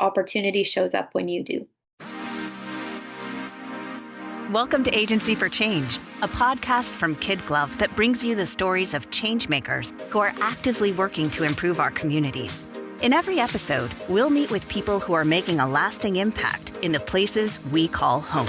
opportunity shows up when you do. Welcome to Agency for Change, a podcast from KidGlov that brings you the stories of changemakers who are actively working to improve our communities. In every episode, we'll meet with people who are making a lasting impact in the places we call home.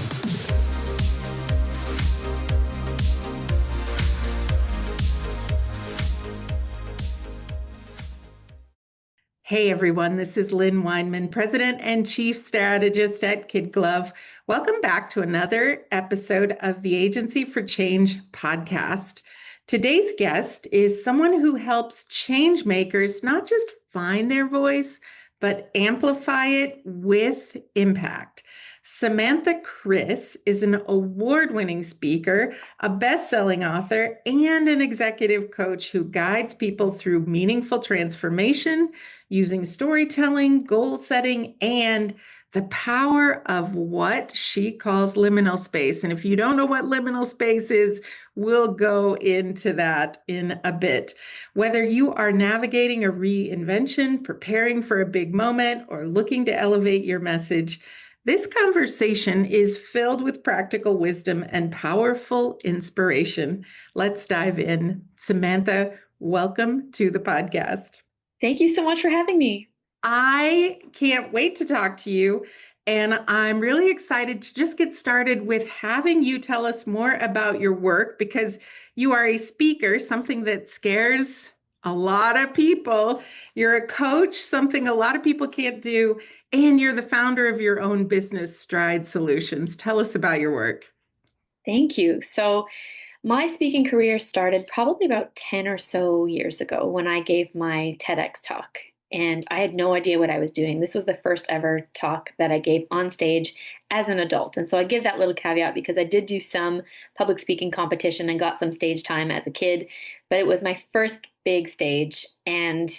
Hey everyone, this is Lynn Weinman, President and Chief Strategist at KidGlov. Welcome back to another episode of the Agency for Change podcast. Today's guest is someone who helps change makers not just find their voice, but amplify it with impact. Samantha Kris is an award-winning speaker, a best-selling author, and an executive coach who guides people through meaningful transformation using storytelling, goal setting, and the power of what she calls liminal space. And if you don't know what liminal space is, we'll go into that in a bit. Whether you are navigating a reinvention, preparing for a big moment, or looking to elevate your message, this conversation is filled with practical wisdom and powerful inspiration. Let's dive in. Samantha, welcome to the podcast. Thank you so much for having me. I can't wait to talk to you. And I'm really excited to just get started with having you tell us more about your work, because you are a speaker, something that scares a lot of people. You're a coach, something a lot of people can't do. And you're the founder of your own business, Stride Solutions. Tell us about your work. Thank you. So my speaking career started probably about 10 or so years ago when I gave my TEDx talk. And I had no idea what I was doing. This was the first ever talk that I gave on stage as an adult. And so I give that little caveat because I did do some public speaking competition and got some stage time as a kid, but it was my first big stage and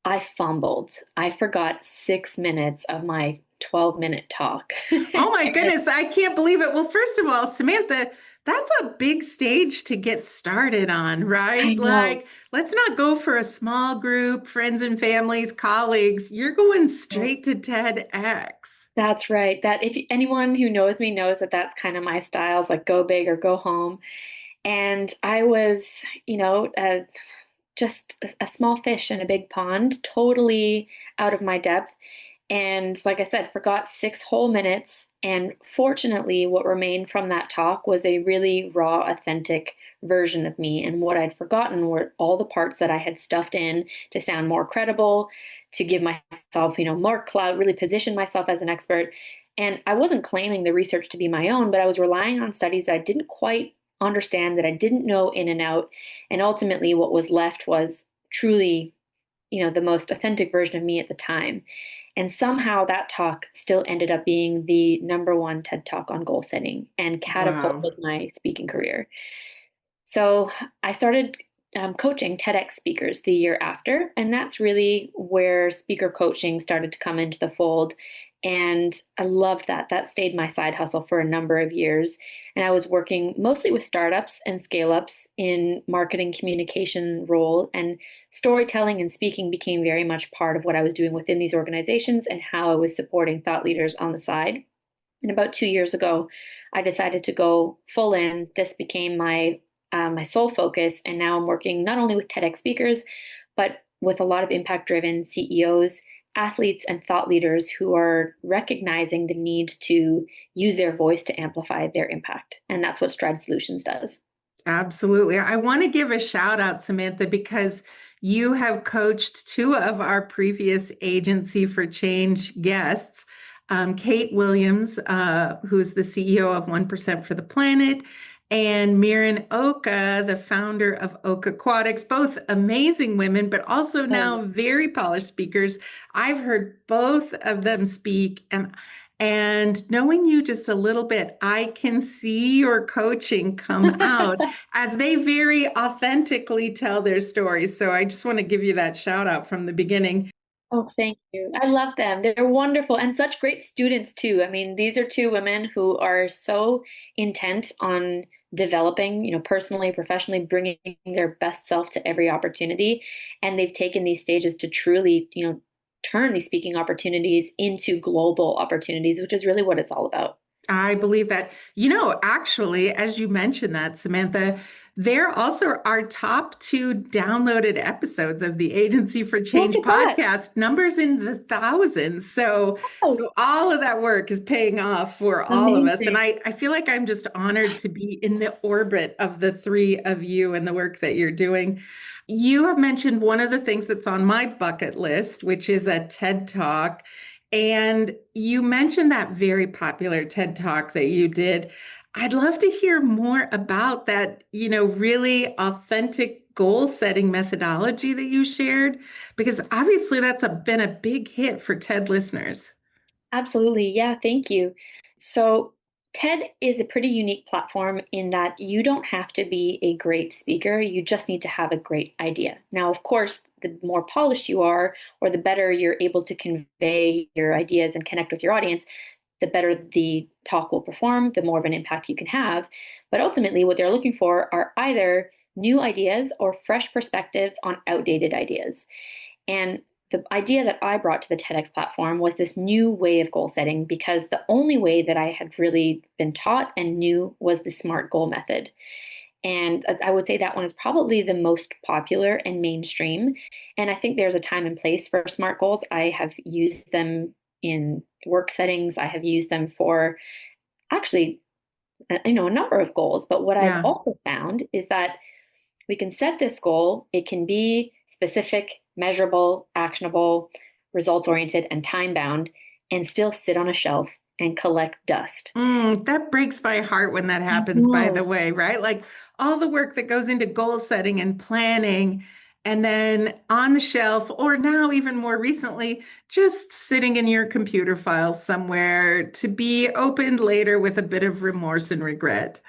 I fumbled. I forgot 6 minutes of my 12-minute talk. Oh my goodness, I can't believe it. Well, first of all, Samantha, that's a big stage to get started on, right? Like, let's not go for a small group, friends and families, colleagues. You're going straight to TEDx. That's right. That if anyone who knows me knows that that's kind of my style, is like go big or go home. And I was, just a small fish in a big pond, totally out of my depth. And like I said, forgot 6 whole minutes. And fortunately, what remained from that talk was a really raw, authentic version of me. And what I'd forgotten were all the parts that I had stuffed in to sound more credible, to give myself, more clout, really position myself as an expert. And I wasn't claiming the research to be my own, but I was relying on studies that I didn't quite understand, that I didn't know in and out. And ultimately, what was left was truly, the most authentic version of me at the time. And somehow that talk still ended up being the #1 TED Talk on goal setting and catapulted my speaking career. So I started coaching TEDx speakers the year after, and that's really where speaker coaching started to come into the fold. And I loved that. That stayed my side hustle for a number of years. And I was working mostly with startups and scale-ups in marketing communication role, and storytelling and speaking became very much part of what I was doing within these organizations and how I was supporting thought leaders on the side. And about 2 years ago, I decided to go full in. This became my sole focus. And now I'm working not only with TEDx speakers, but with a lot of impact-driven CEOs, athletes, and thought leaders who are recognizing the need to use their voice to amplify their impact. And that's what Stride Solutions does. Absolutely. I want to give a shout out, Samantha, because you have coached 2 of our previous Agency for Change guests, Kate Williams, who's the CEO of 1% for the Planet, and Miran Oka, the founder of Oka Aquatics, both amazing women, but also now very polished speakers. I've heard both of them speak, and knowing you just a little bit, I can see your coaching come out as they very authentically tell their stories. So I just want to give you that shout out from the beginning. Oh, thank you. I love them. They're wonderful and such great students too. I mean, these are 2 women who are so intent on developing, personally, professionally, bringing their best self to every opportunity. And they've taken these stages to truly, turn these speaking opportunities into global opportunities, which is really what it's all about. I believe that. Actually, as you mentioned that, Samantha, there also are top two downloaded episodes of the Agency for Look Change at that. podcast, numbers in the thousands. So, Oh, so all of that work is paying off for all of us. And amazing. I feel like I'm just honored to be in the orbit of the three of you and the work that you're doing. You have mentioned one of the things that's on my bucket list, which is a TED Talk. And you mentioned that very popular TED Talk that you did. I'd love to hear more about that, really authentic goal setting methodology that you shared, because obviously been a big hit for TED listeners. Absolutely. Yeah, thank you. So, TED is a pretty unique platform in that you don't have to be a great speaker. You just need to have a great idea. Now, of course, the more polished you are, or the better you're able to convey your ideas and connect with your audience, the better the talk will perform, the more of an impact you can have. But ultimately, what they're looking for are either new ideas or fresh perspectives on outdated ideas. And the idea that I brought to the TEDx platform was this new way of goal setting because the only way that I had really been taught and knew was the SMART goal method. And I would say that one is probably the most popular and mainstream. And I think there's a time and place for SMART goals. I have used them in work settings. I have used them for actually, a number of goals. But what I've Yeah. also found is that we can set this goal. It can be specific, measurable, actionable, results oriented, and time bound, and still sit on a shelf and collect dust. That breaks my heart when that I happens, by the know. way, right? Like all the work that goes into goal setting and planning, and then on the shelf, or now even more recently, just sitting in your computer files somewhere to be opened later with a bit of remorse and regret.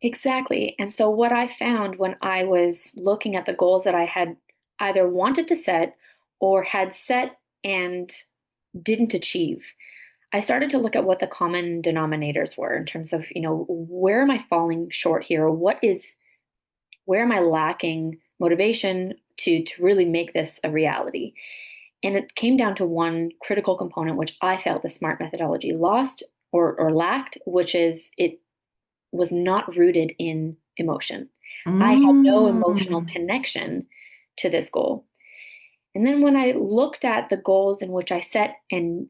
Exactly. And so, what I found when I was looking at the goals that I had either wanted to set or had set and didn't achieve, I started to look at what the common denominators were in terms of, where am I falling short here? Where am I lacking motivation to really make this a reality? And it came down to one critical component, which I felt the SMART methodology lost or lacked, which is it was not rooted in emotion. I had no emotional Mm, connection to this goal. And then when I looked at the goals in which I set and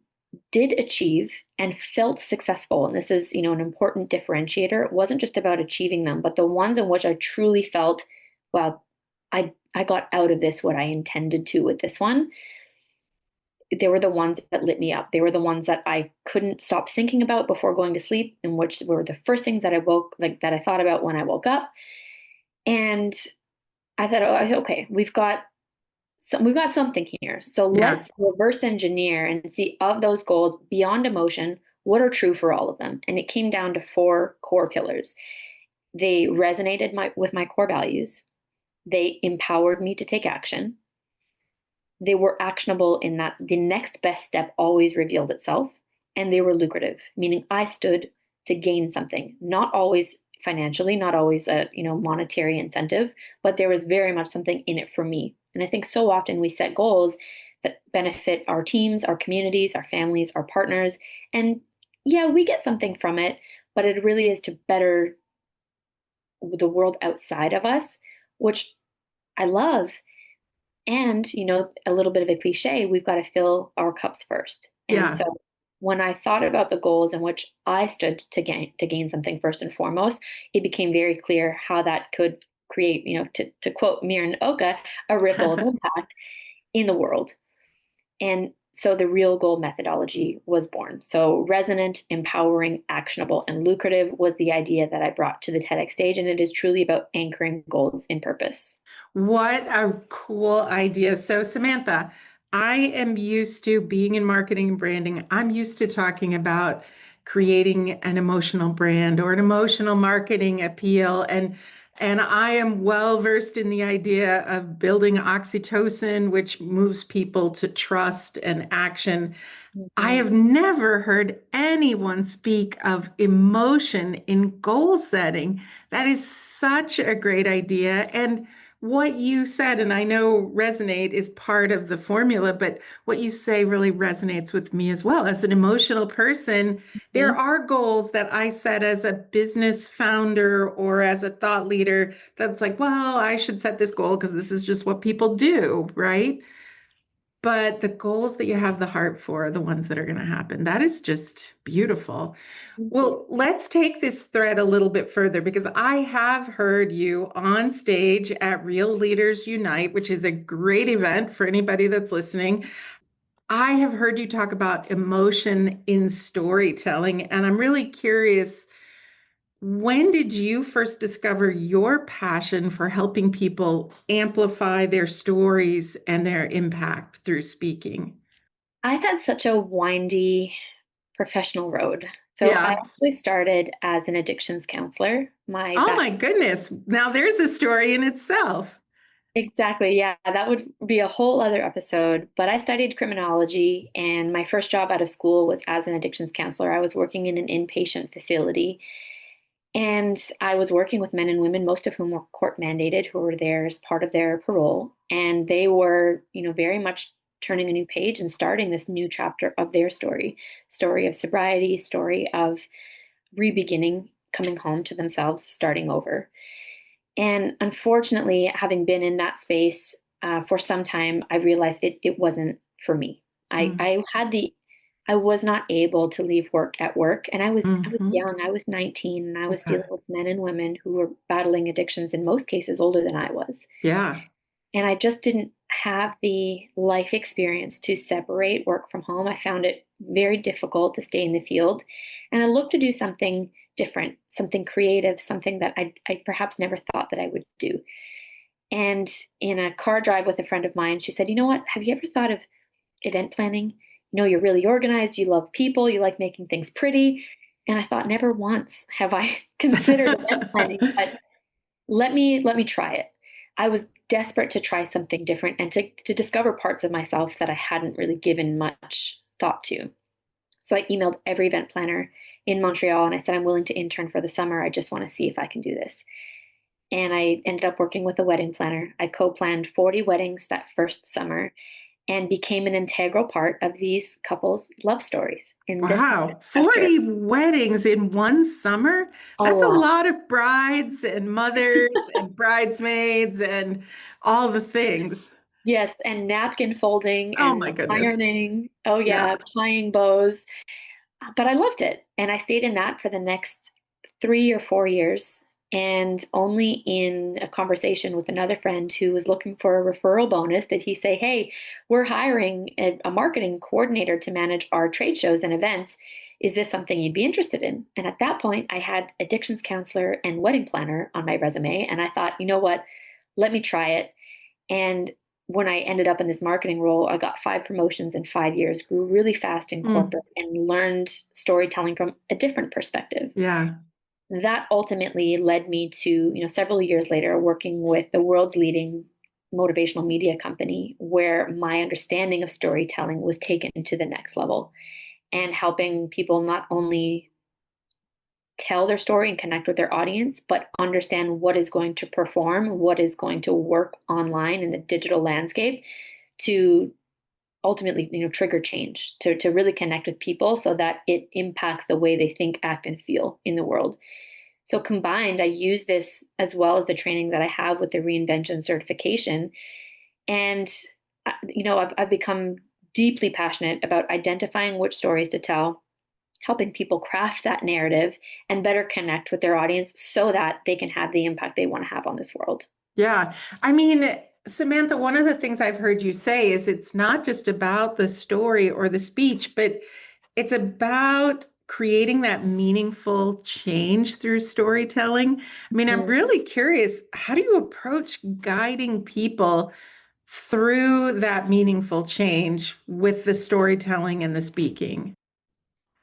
did achieve and felt successful, and this is, an important differentiator, it wasn't just about achieving them, but the ones in which I truly felt, well, I got out of this what I intended to with this one. They were the ones that lit me up. They were the ones that I couldn't stop thinking about before going to sleep, and which were the first things that I thought about when I woke up. And I thought, oh, okay, we've got something here. So yeah. let's reverse engineer and see of those goals beyond emotion, what are true for all of them. And it came down to four core pillars. They resonated with my core values. They empowered me to take action. They were actionable in that the next best step always revealed itself, and they were lucrative, meaning I stood to gain something, not always financially, not always a monetary incentive, but there was very much something in it for me. And I think so often we set goals that benefit our teams, our communities, our families, our partners, and yeah, we get something from it, but it really is to better the world outside of us, which I love. And, a little bit of a cliche, we've got to fill our cups first. And Yeah. so when I thought about the goals in which I stood to gain something first and foremost, it became very clear how that could create, to quote Miran Oka, a ripple of impact in the world. And so the real goal methodology was born. So resonant, empowering, actionable, and lucrative was the idea that I brought to the TEDx stage. And it is truly about anchoring goals in purpose. What a cool idea. So, Samantha, I am used to being in marketing and branding. I'm used to talking about creating an emotional brand or an emotional marketing appeal. And I am well versed in the idea of building oxytocin, which moves people to trust and action. I Mhm. have never heard anyone speak of emotion in goal setting. That is such a great idea. And what you said, and I know resonate is part of the formula, but what you say really resonates with me as well. As an emotional person, there Mhm. are goals that I set as a business founder or as a thought leader that's like, well, I should set this goal because this is just what people do, right? But the goals that you have the heart for are the ones that are going to happen. That is just beautiful. Thank you. Well, let's take this thread a little bit further because I have heard you on stage at Real Leaders Unite, which is a great event for anybody that's listening. I have heard you talk about emotion in storytelling, and I'm really curious, when did you first discover your passion for helping people amplify their stories and their impact through speaking? I've had such a windy professional road. So I Yeah. actually started as an addictions counselor. My Oh back my goodness. Now there's a story in itself. Exactly, yeah, that would be a whole other episode. But I studied criminology, and my first job out of school was as an addictions counselor. I was working in an inpatient facility, and I was working with men and women, most of whom were court mandated, who were there as part of their parole. And they were, very much turning a new page and starting this new chapter of their story of sobriety, story of re-beginning, coming home to themselves, starting over. And unfortunately, having been in that space for some time, I realized it wasn't for me. I, Mm, I had the I was not able to leave work at work, and I was mhm. young. I was 19, and I was dealing Yeah. with men and women who were battling addictions, in most cases older than I was. Yeah. And I just didn't have the life experience to separate work from home. I found it very difficult to stay in the field. And I looked to do something different, something creative, something that I perhaps never thought that I would do. And in a car drive with a friend of mine, she said, "You know what? Have you ever thought of event planning? You're really organized, you love people, you like making things pretty." And I thought, never once have I considered event planning, but let me try it. I was desperate to try something different and to discover parts of myself that I hadn't really given much thought to. So I emailed every event planner in Montreal and I said, "I'm willing to intern for the summer. I just want to see if I can do this." And I ended up working with a wedding planner. I co planned 40 weddings that first summer and became an integral part of these couples' love stories in this Wow. after 40 weddings in one summer? a That's a lot. lot of brides and mothers and bridesmaids and all the things. Yes, and napkin folding Oh my and goodness. ironing. Oh Yeah. yeah, tying bows. But I loved it. And I stayed in that for the next 3 or 4 years. And only in a conversation with another friend who was looking for a referral bonus did he say, "Hey, we're hiring a marketing coordinator to manage our trade shows and events. Is this something you'd be interested in?" And at that point, I had addictions counselor and wedding planner on my resume. And I thought, you know what? Let me try it. And when I ended up in this marketing role, I got 5 promotions in 5 years, grew really fast in Mm, corporate, and learned storytelling from a different perspective. yeah. That ultimately led me to, several years later, working with the world's leading motivational media company, where my understanding of storytelling was taken to the next level and helping people not only tell their story and connect with their audience, but understand what is going to perform, what is going to work online in the digital landscape to ultimately, trigger change, to really connect with people so that it impacts the way they think, act, and feel in the world. So combined, I use this as well as the training that I have with the Reinvention certification. And, I've become deeply passionate about identifying which stories to tell, helping people craft that narrative and better connect with their audience so that they can have the impact they want to have on this world. Yeah. I mean, Samantha, one of the things I've heard you say is it's not just about the story or the speech, but it's about creating that meaningful change through storytelling. I mean, I'm Mm. really curious, how do you approach guiding people through that meaningful change with the storytelling and the speaking?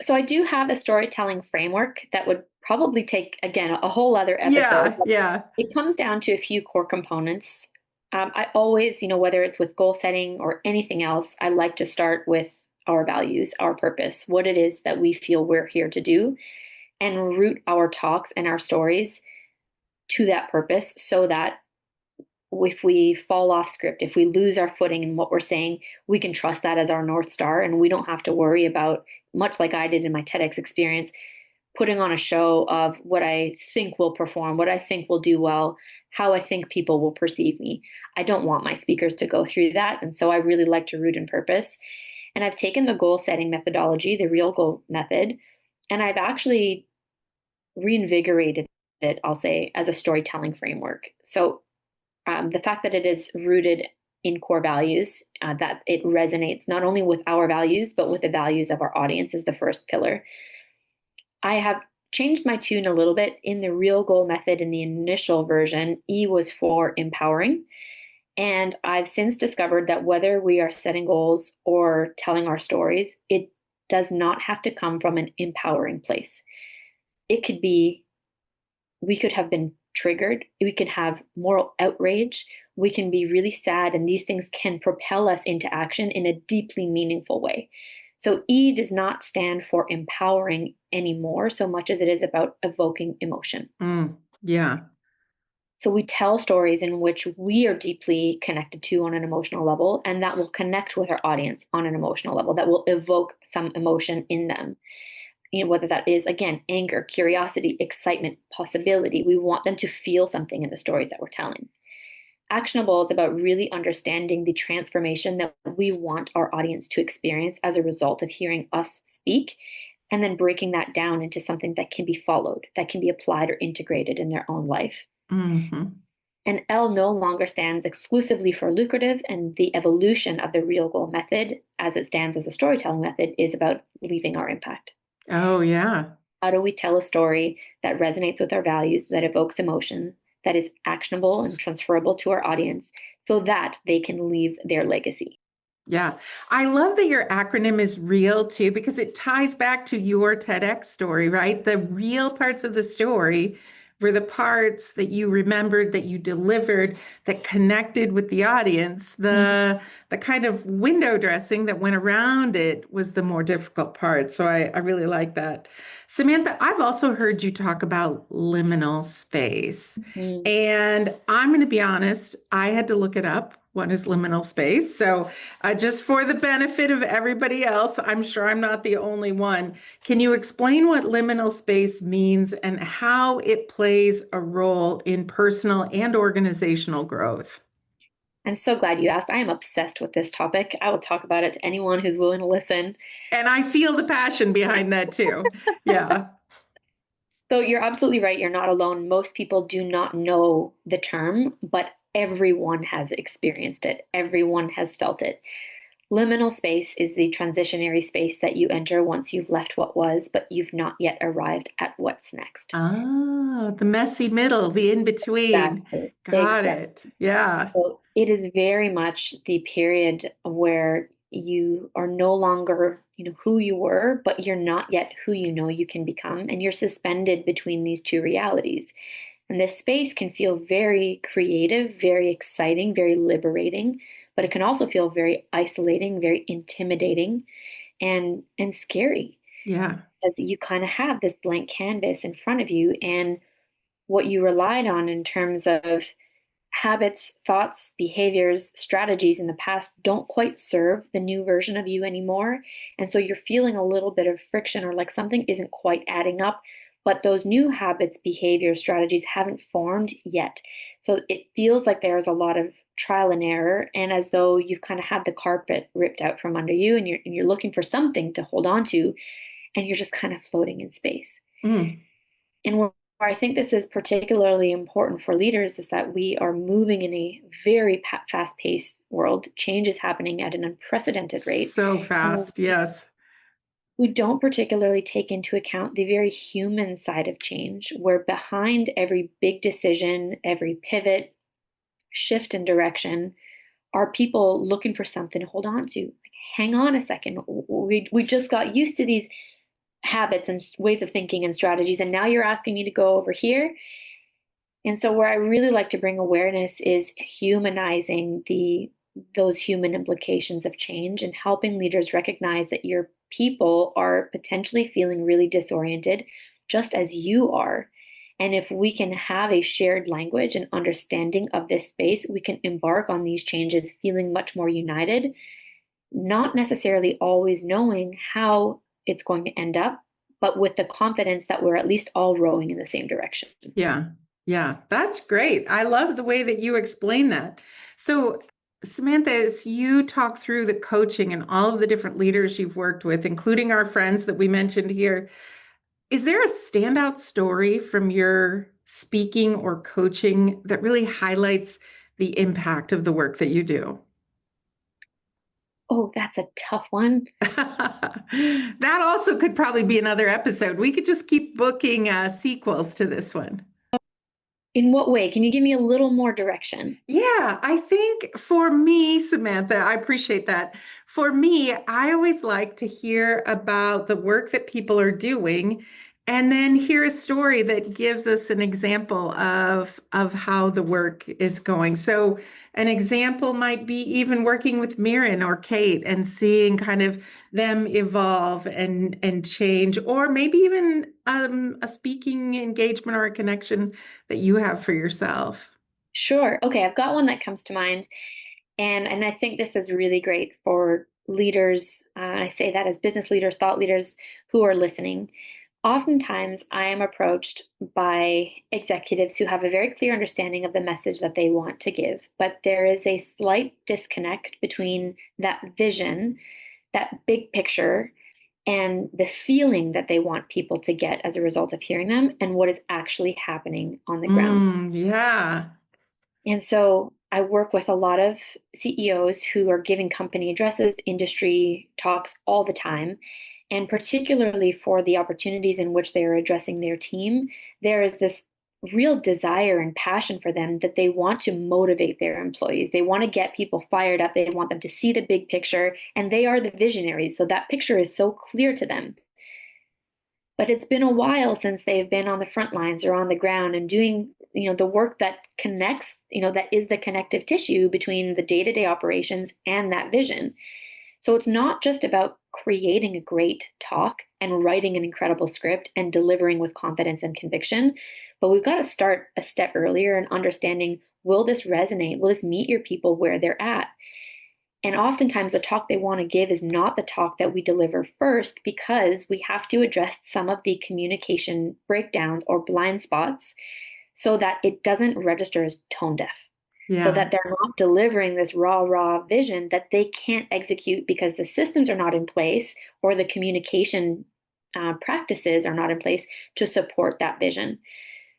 So I do have a storytelling framework that would probably take, again, a whole other episode. Yeah, yeah. It comes down to a few core components. I always, whether it's with goal setting or anything else, I like to start with our values, our purpose, what it is that we feel we're here to do, and root our talks and our stories to that purpose so that if we fall off script, if we lose our footing in what we're saying, we can trust that as our North Star. And we don't have to worry about, much like I did in my TEDx experience, putting on a show of what I think will perform, what I think will do well, how I think people will perceive me. I don't want my speakers to go through that. And so I really like to root in purpose. And I've taken the goal setting methodology, the real goal method, and I've actually reinvigorated it, I'll say, as a storytelling framework. So the fact that it is rooted in core values, that it resonates not only with our values, but with the values of our audience is the first pillar. I have changed my tune a little bit in the real goal method. In the initial version, E was for empowering. And I've since discovered that whether we are setting goals or telling our stories, it does not have to come from an empowering place. It could be, we could have been triggered, we could have moral outrage, we can be really sad, and these things can propel us into action in a deeply meaningful way. So E does not stand for empowering anymore so much as it is about evoking emotion. Yeah. So we tell stories in which we are deeply connected to on an emotional level, and that will connect with our audience on an emotional level, that will evoke some emotion in them. Whether that is, again, anger, curiosity, excitement, possibility. We want them to feel something in the stories that we're telling. Actionable is about really understanding the transformation that we want our audience to experience as a result of hearing us speak, and then breaking that down into something that can be followed, that can be applied or integrated in their own life. Mm-hmm. And L no longer stands exclusively for lucrative, and the evolution of the real goal method, as it stands as a storytelling method, is about leaving our impact. Oh, yeah. How do we tell a story that resonates with our values, that evokes emotion, that is actionable and transferable to our audience so that they can leave their legacy? Yeah. I love that your acronym is REAL too, because it ties back to your TEDx story, right? The real parts of the story were the parts that you remembered, that you delivered, that connected with the audience. The kind of window dressing that went around it was the more difficult part. So I really like that. Samantha, I've also heard you talk about liminal space. Mm-hmm. And I'm going to be honest, I had to look it up. What is liminal space? So just for the benefit of everybody else, I'm sure I'm not the only one. Can you explain what liminal space means and how it plays a role in personal and organizational growth? I'm so glad you asked. I am obsessed with this topic. I will talk about it to anyone who's willing to listen. And I feel the passion behind that too. Yeah. So you're absolutely right. You're not alone. Most people do not know the term, but everyone has experienced it. Everyone has felt it. Liminal space is the transitionary space that you enter once you've left what was, but you've not yet arrived at what's next. Oh, the messy middle, the in between. Exactly. Got Exactly. it. Yeah. So it is very much the period where you are no longer, who you were, but you're not yet who you know you can become, and you're suspended between these two realities. And this space can feel very creative, very exciting, very liberating, but it can also feel very isolating, very intimidating, and scary, Yeah. as you kind of have this blank canvas in front of you, and what you relied on in terms of habits, thoughts, behaviors, strategies in the past don't quite serve the new version of you anymore. And so you're feeling a little bit of friction, or like something isn't quite adding up, but those new habits, behaviors, strategies haven't formed yet. So it feels like there's a lot of trial and error, and as though you've kind of had the carpet ripped out from under you, and you're looking for something to hold on to, and you're just kind of floating in space. Mm. And where I think this is particularly important for leaders is that we are moving in a very fast-paced world. Change is happening at an unprecedented rate. So And fast. Yes. we don't particularly take into account the very human side of change, where behind every big decision, every pivot, shift in direction, are people looking for something to hold on to. Hang on a second. We just got used to these habits and ways of thinking and strategies, and now you're asking me to go over here. And so where I really like to bring awareness is humanizing those human implications of change, and helping leaders recognize that your people are potentially feeling really disoriented just as you are. And if we can have a shared language and understanding of this space, we can embark on these changes feeling much more united, not necessarily always knowing how it's going to end up, but with the confidence that we're at least all rowing in the same direction. Yeah. Yeah. That's great. I love the way that you explain that. So, Samantha, as you talk through the coaching and all of the different leaders you've worked with, including our friends that we mentioned here, is there a standout story from your speaking or coaching that really highlights the impact of the work that you do? Oh, that's a tough one. That also could probably be another episode. We could just keep booking sequels to this one. In what way? Can you give me a little more direction? Yeah, I think for me, Samantha, I appreciate that. For me, I always like to hear about the work that people are doing and then hear a story that gives us an example of how the work is going. So an example might be even working with Mirren or Kate and seeing kind of them evolve and change, or maybe even a speaking engagement or a connection that you have for yourself. Sure. Okay, I've got one that comes to mind. And I think this is really great for leaders. I say that as business leaders, thought leaders who are listening. Oftentimes, I am approached by executives who have a very clear understanding of the message that they want to give, but there is a slight disconnect between that vision, that big picture, and the feeling that they want people to get as a result of hearing them and what is actually happening on the ground. Yeah. And so I work with a lot of CEOs who are giving company addresses, industry talks all the time. And particularly for the opportunities in which they are addressing their team, there is this real desire and passion for them that they want to motivate their employees. They want to get people fired up. They want them to see the big picture, and they are the visionaries. So that picture is so clear to them. But it's been a while since they've been on the front lines or on the ground and doing, the work that connects, that is the connective tissue between the day-to-day operations and that vision. So it's not just about creating a great talk and writing an incredible script and delivering with confidence and conviction, but we've got to start a step earlier and understanding, will this resonate? Will this meet your people where they're at? And oftentimes, the talk they want to give is not the talk that we deliver first, because we have to address some of the communication breakdowns or blind spots so that it doesn't register as tone deaf. So Yeah. that they're not delivering this raw vision that they can't execute because the systems are not in place or the communication practices are not in place to support that vision.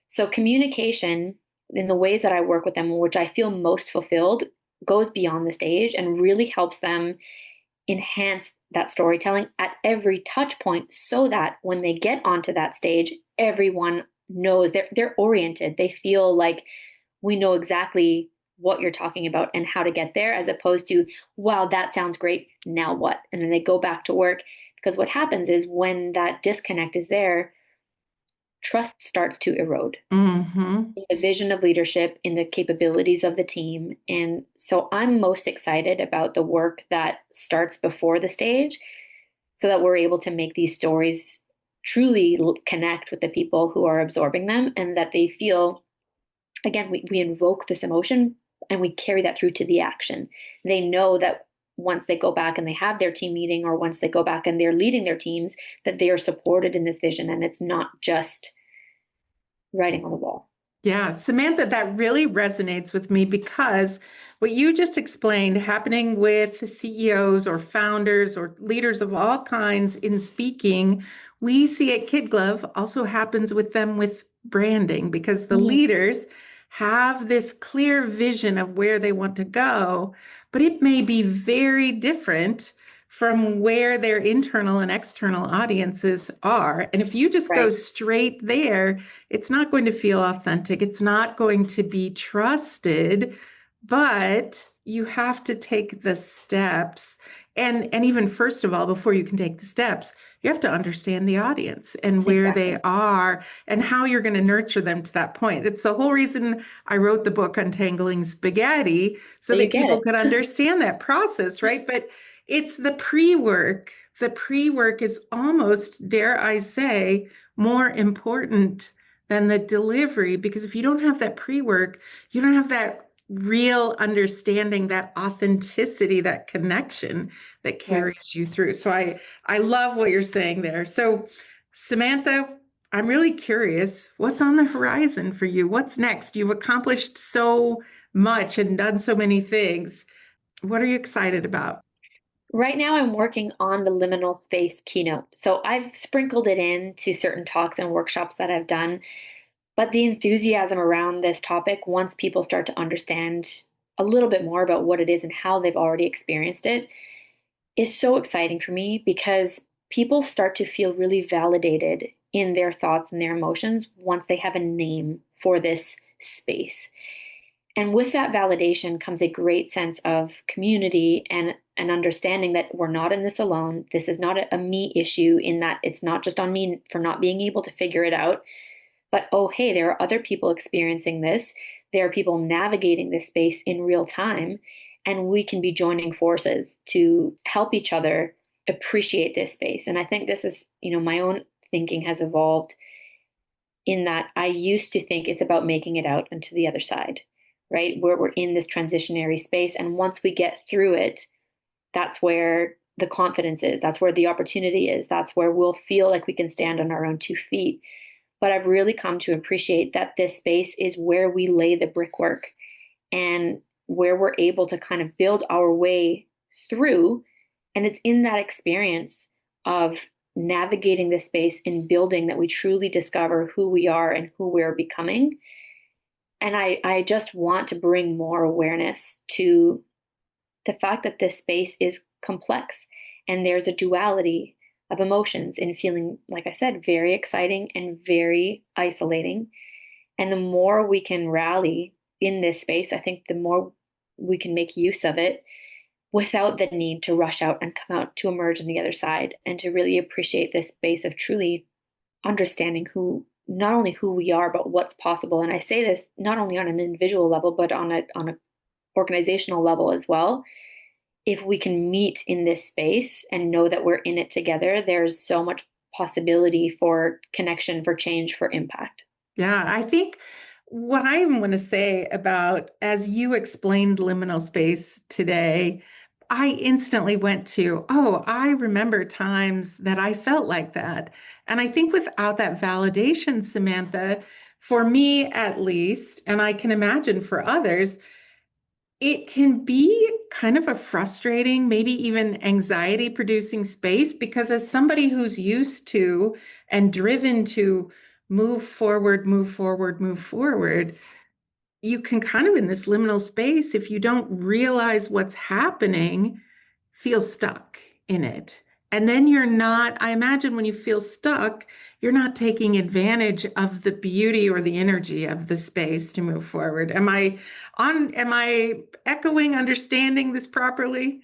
So communication in the ways that I work with them, which I feel most fulfilled, goes beyond the stage and really helps them enhance that storytelling at every touch point so that when they get onto that stage, everyone knows they're oriented. They feel like we know exactly what you're talking about and how to get there, as opposed to, wow, that sounds great. Now what? And then they go back to work. Because what happens is when that disconnect is there, trust starts to erode Hmm. in the vision of leadership, in the capabilities of the team. And so I'm most excited about the work that starts before the stage so that we're able to make these stories truly connect with the people who are absorbing them, and that they feel, again, we invoke this emotion and we carry that through to the action. They know that once they go back and they have their team meeting, or once they go back and they're leading their teams, that they are supported in this vision and it's not just writing on the wall. Yeah, Samantha, that really resonates with me because what you just explained happening with CEOs or founders or leaders of all kinds in speaking, we see at KidGlov also happens with them with branding, because the Mhm. leaders have this clear vision of where they want to go, but it may be very different from where their internal and external audiences are. And if you just go Right. straight there, it's not going to feel authentic. It's not going to be trusted, but you have to take the steps. And even first of all, before you can take the steps, you have to understand the audience and where they Exactly. are and how you're going to nurture them to that point. It's the whole reason I wrote the book Untangling Spaghetti, so So you that get people it. could understand that process, right? But it's the pre-work. The pre-work is almost, dare I say, more important than the delivery, because if you don't have that pre-work, you don't have that real understanding, that authenticity, that connection that Right. carries you through. So I love what you're saying there. So Samantha, I'm really curious, what's on the horizon for you? What's next? You've accomplished so much and done so many things. What are you excited about? Right now, I'm working on the liminal space keynote. So I've sprinkled it into certain talks and workshops that I've done. But the enthusiasm around this topic, once people start to understand a little bit more about what it is and how they've already experienced it, is so exciting for me because people start to feel really validated in their thoughts and their emotions once they have a name for this space. And with that validation comes a great sense of community and an understanding that we're not in this alone. This is not a me issue, in that it's not just on me for not being able to figure it out, but oh, hey, there are other people experiencing this. There are people navigating this space in real time, and we can be joining forces to help each other appreciate this space. And I think this is, my own thinking has evolved in that I used to think it's about making it out into the other side, right? Where we're in this transitionary space. And once we get through it, that's where the confidence is. That's where the opportunity is. That's where we'll feel like we can stand on our own 2 feet. But I've really come to appreciate that this space is where we lay the brickwork and where we're able to kind of build our way through. And it's in that experience of navigating this space and building that we truly discover who we are and who we're becoming. And I just want to bring more awareness to the fact that this space is complex and there's a duality of emotions in feeling, like I said, very exciting and very isolating. And the more we can rally in this space, I think the more we can make use of it without the need to rush out and come out to emerge on the other side, and to really appreciate this space of truly understanding not only who we are, but what's possible. And I say this not only on an individual level, but on a organizational level as well. If we can meet in this space and know that we're in it together, there's so much possibility for connection, for change, for impact. Yeah, I think what I want to say about, as you explained liminal space today, I instantly went to, oh, I remember times that I felt like that. And I think without that validation, Samantha, for me at least, and I can imagine for others, it can be kind of a frustrating, maybe even anxiety producing space, because as somebody who's used to and driven to move forward, move forward, move forward, you can kind of in this liminal space, if you don't realize what's happening, feel stuck in it. And then you're not, I imagine when you feel stuck, you're not taking advantage of the beauty or the energy of the space to move forward. Am I echoing, understanding this properly?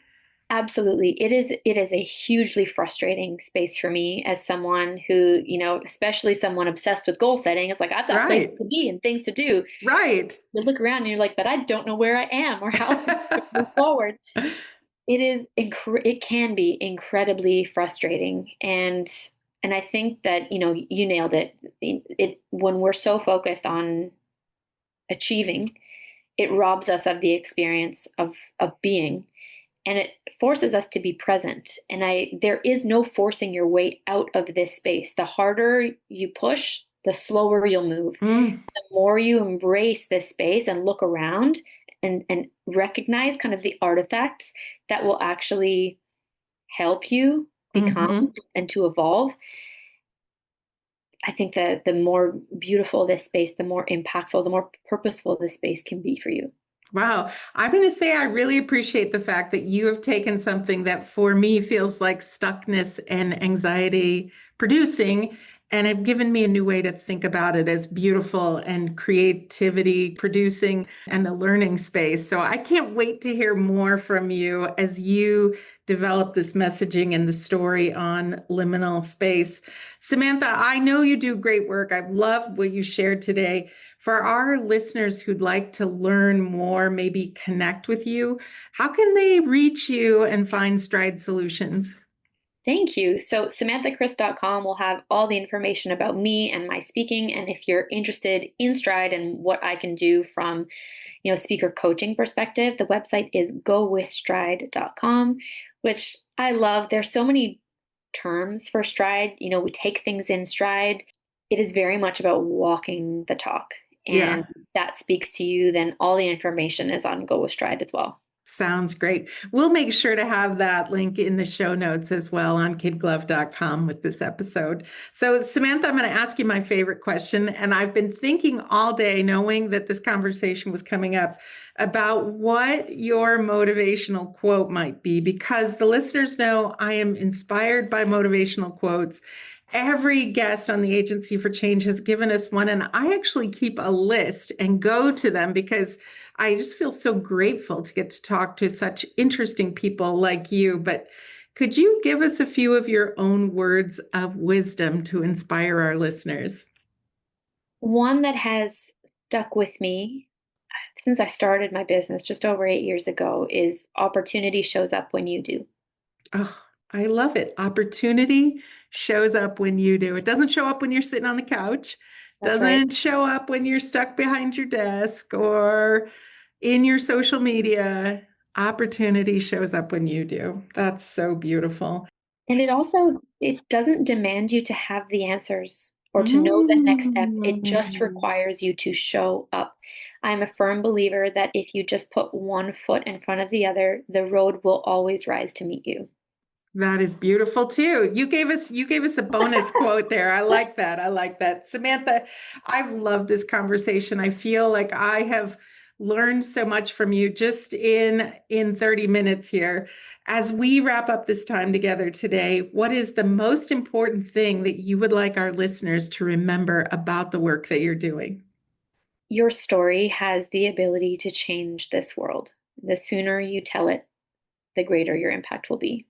Absolutely. It is a hugely frustrating space for me as someone who, especially someone obsessed with goal setting. It's like I've got places Right, to be and things to do. right. You look around and you're like, but I don't know where I am or how to move forward. It can be incredibly frustrating. And I think that, you nailed it. When we're so focused on achieving, it robs us of the experience of being, and it forces us to be present. And there is no forcing your way out of this space. The harder you push, the slower you'll move. Mm, The more you embrace this space and look around and recognize kind of the artifacts that will actually help you become mhm. and to evolve, I think that the more beautiful this space, the more impactful, the more purposeful this space can be for you. Wow. I'm going to say I really appreciate the fact that you have taken something that for me feels like stuckness and anxiety producing and have given me a new way to think about it as beautiful and creativity producing and a learning space. So I can't wait to hear more from you as you develop this messaging and the story on liminal space. Samantha, I know you do great work. I've loved what you shared today. For our listeners who'd like to learn more, maybe connect with you, how can they reach you and find Stride Solutions? Thank you. So samanthakris.com will have all the information about me and my speaking. And if you're interested in Stride and what I can do from, speaker coaching perspective, the website is gowithstride.com, which I love. There's so many terms for Stride. We take things in stride. It is very much about walking the talk. Yeah. And that speaks to you, then all the information is on Go with Stride as well. Sounds great. We'll make sure to have that link in the show notes as well on KidGlov.com with this episode. So, Samantha, I'm going to ask you my favorite question. And I've been thinking all day, knowing that this conversation was coming up, about what your motivational quote might be, because the listeners know I am inspired by motivational quotes. Every guest on the Agency for Change has given us one, and I actually keep a list and go to them because I just feel so grateful to get to talk to such interesting people like you. But could you give us a few of your own words of wisdom to inspire our listeners? One that has stuck with me since I started my business just over 8 years ago is opportunity shows up when you do. Oh, I love it. Opportunity shows up when you do. It doesn't show up when you're sitting on the couch. That's right. Doesn't show up when you're stuck behind your desk or in your social media. Opportunity shows up when you do. That's so beautiful. And it doesn't demand you to have the answers or to know the next step. It just requires you to show up. I'm a firm believer that if you just put one foot in front of the other, the road will always rise to meet you. That is beautiful too. You gave us a bonus quote there. I like that. I like that. Samantha, I've loved this conversation. I feel like I have learned so much from you just in 30 minutes here. As we wrap up this time together today, what is the most important thing that you would like our listeners to remember about the work that you're doing? Your story has the ability to change this world. The sooner you tell it, the greater your impact will be.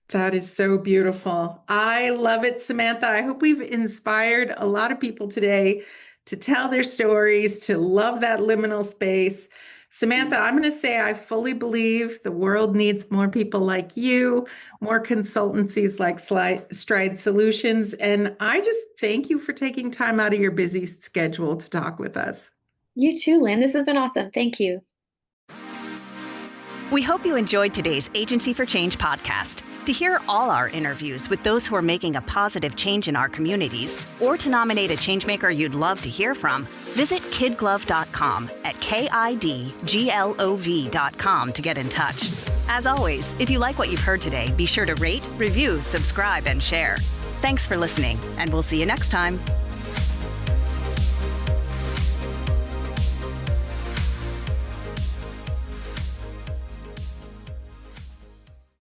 That is so beautiful. I love it, Samantha. I hope we've inspired a lot of people today to tell their stories, to love that liminal space. Samantha, I'm going to say I fully believe the world needs more people like you, more consultancies like Stride Solutions. And I just thank you for taking time out of your busy schedule to talk with us. You too, Lynn. This has been awesome. Thank you. We hope you enjoyed today's Agency for Change podcast. To hear all our interviews with those who are making a positive change in our communities, or to nominate a changemaker you'd love to hear from, visit KidGlov.com at KidGlov.com to get in touch. As always, if you like what you've heard today, be sure to rate, review, subscribe, and share. Thanks for listening, and we'll see you next time.